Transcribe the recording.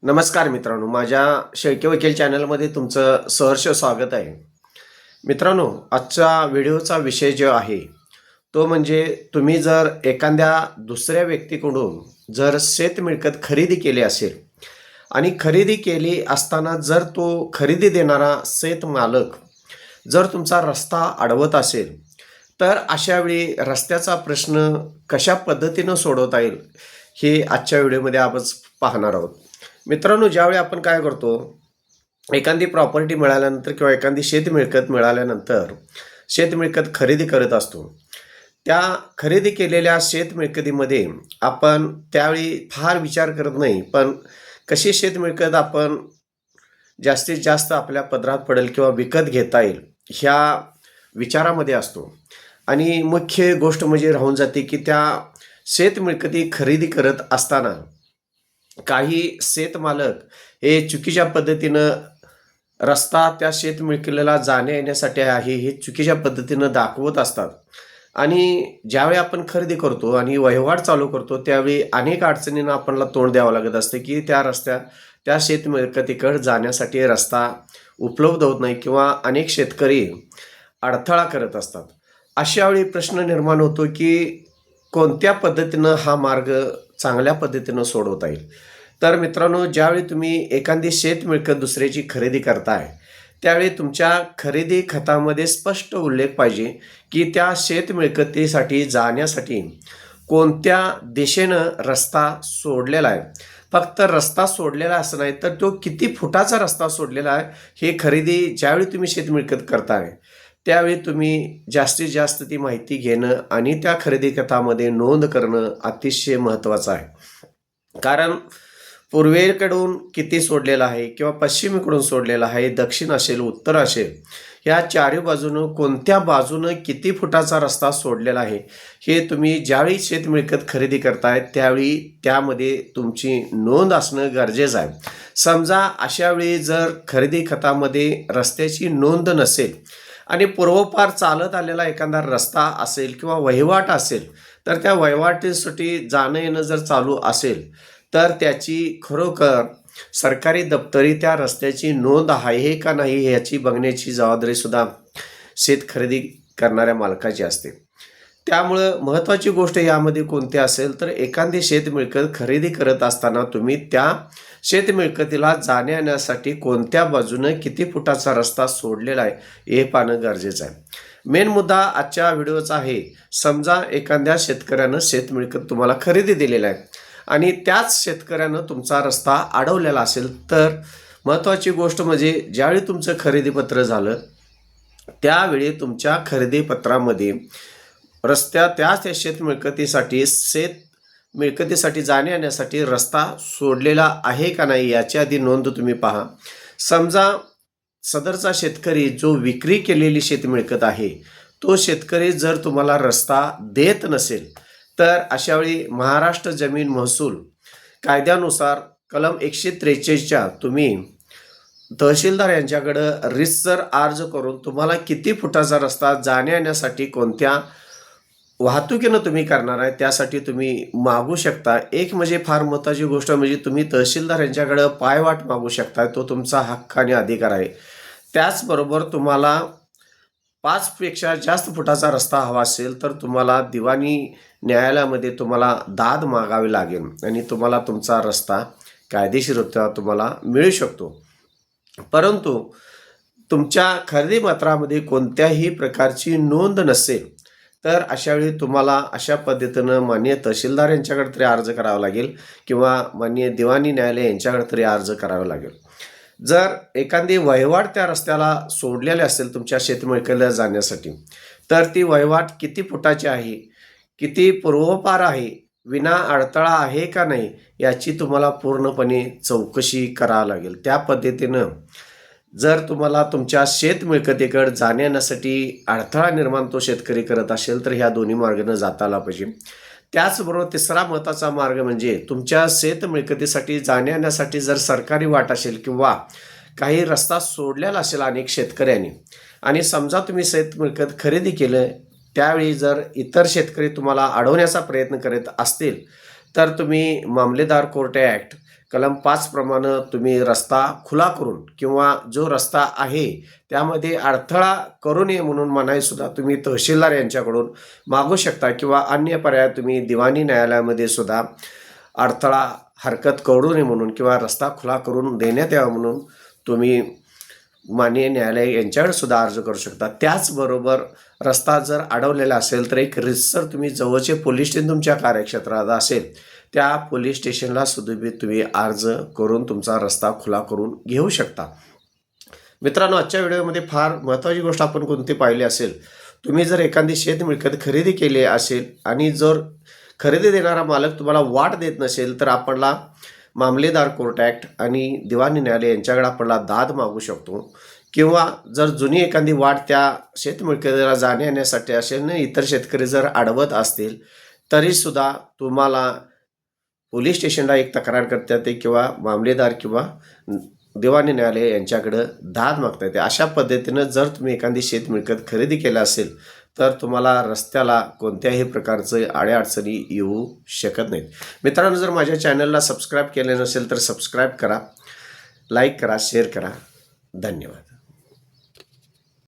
नमस्कार मित्रांनो, माझ्या शेळके वकील चॅनलमध्ये तुमचं सहर्ष स्वागत आहे. मित्रांनो, आजचा व्हिडिओचा विषय जो आहे तो म्हणजे तुम्ही जर एखाद्या दुसऱ्या व्यक्तीकडून जर शेत मिळकत खरेदी केली असेल आणि खरेदी केली असताना जर तो खरेदी देणारा शेत मालक जर तुमचा रस्ता अडवत असेल, तर अशा वेळी रस्त्याचा प्रश्न कशा पद्धतीनं सोडवता येईल हे आजच्या व्हिडिओमध्ये आपण पाहणार आहोत. मित्रांनो, ज्यावेळी आपण काय करतो, एखादी प्रॉपर्टी मिळाल्यानंतर किंवा एखादी शेत मिळकत मिळाल्यानंतर शेत मिळकत खरेदी करत असतो. त्या खरेदी केलेल्या शेत मिळकतीमध्ये आपण त्यावेळी फार विचार करत नाही, पण कशी शेत मिळकत आपण जास्तीत जास्त आपल्या पदरात पडेल किंवा विकत घेता येईल ह्या विचारामध्ये असतो. आणि मुख्य गोष्ट म्हणजे राहून जाते की त्या शेत मिळकती खरेदी करत असताना काही शेत मालक हे चुकीच्या पद्धतीनं रस्ता त्या शेत मिळकतीला जाण्या येण्यासाठी आहे हे चुकीच्या पद्धतीनं दाखवत असतात. आणि ज्यावेळी आपण खरेदी करतो आणि वहिवाट चालू करतो त्यावेळी अनेक अडचणींना आपल्याला तोंड द्यावं लागत असते की त्या शेत मिळकतीकडे जाण्यासाठी रस्ता उपलब्ध होत नाही किंवा अनेक शेतकरी अडथळा करत असतात. अशावेळी प्रश्न निर्माण होतो की कोणत्या पद्धतीनं हा मार्ग चांगल्या पद्धतीनं सोडवता येईल. तर मित्रांनो, ज्यावेळी तुम्ही एखादी शेत मिळकत दुसऱ्याची खरेदी करताय त्यावेळी तुमच्या खरेदी खतामध्ये स्पष्ट उल्लेख पाहिजे की त्या शेत मिळकतीसाठी जाण्यासाठी कोणत्या दिशेनं रस्ता सोडलेला आहे. फक्त रस्ता सोडलेला असं नाही तर तो किती फुटाचा रस्ता सोडलेला आहे हे खरेदी ज्यावेळी तुम्ही शेत मिळकत करताय त्यावेळी तुम्ही जास्तीत जास्त ती माहिती घेणं आणि त्या खरेदी खतामध्ये नोंद करणं अतिशय महत्त्वाचं आहे. कारण पूर्वेकडून किती सोडलेलं आहे किंवा पश्चिमेकडून सोडलेलं आहे, दक्षिण असेल उत्तर असेल, ह्या चारी बाजूनं कोणत्या बाजूनं किती फुटाचा रस्ता सोडलेला आहे हे तुम्ही ज्यावेळी शेत मिळकत खरेदी करताय त्यावेळी त्यामध्ये तुमची नोंद असणं गरजेचं आहे. समजा अशावेळी जर खरेदी खतामध्ये रस्त्याची नोंद नसेल आणि पूर्वपार चालत आलेला एखादा रस्ता असेल किंवा वहिवाट असेल तर त्या वहिवाटीसाठी जाणं येणं जर चालू असेल तर त्याची खरोखर सरकारी दप्तरी त्या रस्त्याची नोंद आहे का नाही याची बघण्याची जबाबदारी सुद्धा शेत खरेदी करणाऱ्या मालकाची असते. त्यामुळं महत्त्वाची गोष्ट यामध्ये कोणती असेल तर एखादी शेत मिळकत खरेदी करत असताना तुम्ही त्या शेत मिळकतीला जाण्या येण्यासाठी कोणत्या बाजूनं किती फुटाचा रस्ता सोडलेला आहे हे पाहणं गरजेचं आहे. मेन मुद्दा आजच्या व्हिडिओचा आहे, समजा एखाद्या शेतकऱ्यानं शेत मिळकत तुम्हाला खरेदी दिलेला आहे आणि त्याच शेतकऱ्यानं तुमचा रस्ता अडवलेला असेल तर महत्त्वाची गोष्ट म्हणजे ज्यावेळी तुमचं खरेदीपत्र झालं त्यावेळी तुमच्या खरेदीपत्रामध्ये त्या शेत मिळकतीसाठी जाण्या येण्यासाठी रस्ता सोडलेला आहे का नाही याची आधी नोंद तुम्ही पहा. समजा सदरचा शेतकरी जो विक्री केलेली शेत मिळकत आहे तो शेतकरी जर तुम्हाला रस्ता देत नसेल तर अशावेळी महाराष्ट्र जमीन महसूल कायद्यानुसार कलम 143च्या तुम्ही तहसीलदार यांच्याकडं रितसर अर्ज करून तुम्हाला किती फुटाचा रस्ता जाण्या येण्यासाठी कोणत्या वाहतुकीनं तुम्ही करणार आहे त्यासाठी तुम्ही मागू शकता. एक म्हणजे फार महत्त्वाची गोष्ट म्हणजे तुम्ही तहसीलदार यांच्याकडं पायवाट मागू शकता, तो तुमचा हक्क आणि अधिकार आहे. त्याचबरोबर तुम्हाला 5 पेक्षा जास्त फुटाचा रस्ता हवा असेल तर तुम्हाला दिवाणी न्यायालयामध्ये तुम्हाला दाद मागावी लागेल आणि तुम्हाला तुमचा रस्ता कायदेशीररित्या तुम्हाला मिळू शकतो. परंतु तुमच्या खरेदी पत्रामध्ये कोणत्याही प्रकारची नोंद नसेल तर अशावेळी तुम्हाला अशा पद्धतीनं माननीय तहसीलदार यांच्याकडे तरी अर्ज करावा लागेल किंवा माननीय दिवाणी न्यायालय यांच्याकडे तरी अर्ज करावा लागेल. जर एखादी वहिवाट त्या रस्त्याला सोडलेली असेल तुमच्या शेतमिळकतीला जाण्यासाठी तर ती वहिवाट किती फुटाची आहे, किती पूर्वपार आहे, विना अडथळा आहे का नाही याची तुम्हाला पूर्णपणे चौकशी करावी लागेल. त्या पद्धतीनं जर तुम्हाला तुमच्या शेत मिळकतीकडे जाण्या येण्यासाठी अडथळा निर्माण तो शेतकरी करत असेल तर ह्या दोन्ही मार्गाने जाता आला पाहिजे. त्याचबरोबर तिसरा महत्त्वाचा मार्ग म्हणजे तुमच्या शेत मिळकतीसाठी जाण्या येण्यासाठी जर सरकारी वाट असेल किंवा काही रस्ता सोडलेला असेल अनेक शेतकऱ्यांनी आणि समजा तुम्ही शेत मिळकत खरेदी केलं त्यावेळी जर इतर शेतकरी तुम्हाला अडवण्याचा प्रयत्न करत असतील तर तुम्ही मामलेदार कोर्ट ॲक्ट कलम 5 प्रमाणे तुम्ही रस्ता खुला करून किंवा जो रस्ता आहे त्यामध्ये अडथळा करू नये म्हणून मनाईसुद्धा तुम्ही तहसीलदार यांच्याकडून मागू शकता किंवा अन्य पर्याय तुम्ही दिवाणी न्यायालयामध्ये सुद्धा अडथळा हरकत करू नये म्हणून किंवा रस्ता खुला करून देण्यात यावा म्हणून तुम्ही माननीय न्यायालय यांच्याकडे सुद्धा अर्ज करू शकता. त्याचबरोबर रस्ता जर अडवलेला असेल तर एक रितसर तुम्ही जवळचे पोलीस स्टेशन तुमच्या कार्यक्षेत्रात असेल त्या पोलीस स्टेशनला सुद्धा तुम्ही अर्ज करून तुमचा रस्ता खुला करून घेऊ शकता. मित्रांनो, आजच्या व्हिडिओमध्ये फार महत्त्वाची गोष्ट आपण कोणती पाहिली असेल, तुम्ही जर एखादी शेत मिळकत खरेदी केली असेल आणि जर खरेदी देणारा मालक तुम्हाला वाट देत नसेल तर आपल्याला मामलेदार कोर्ट ॲक्ट आणि दिवाणी न्यायालय यांच्याकडे आपल्याला दाद मागू शकतो. किंवा जर जुनी एखादी वाट त्या शेतमिळकतीला जाण्या येण्यासाठी असेल ना, इतर शेतकरी जर अडवत असतील तरीसुद्धा तुम्हाला पोलीस स्टेशनला एक तक्रार करता येते किंवा मामलेदार किंवा दिवाणी न्यायालय यांच्याकडं दाद मागता येते. अशा पद्धतीनं जर तुम्ही एखादी शेतमिळकत खरेदी केली असेल तर तुम्हाला रस्त्याला कोणत्याही प्रकारचे अडचणी येऊ शकत नाहीत. मित्रांनो, जर माझ्या चॅनलला सबस्क्राईब केले नसेल तर सबस्क्राईब करा, लाईक करा, शेअर करा. धन्यवाद.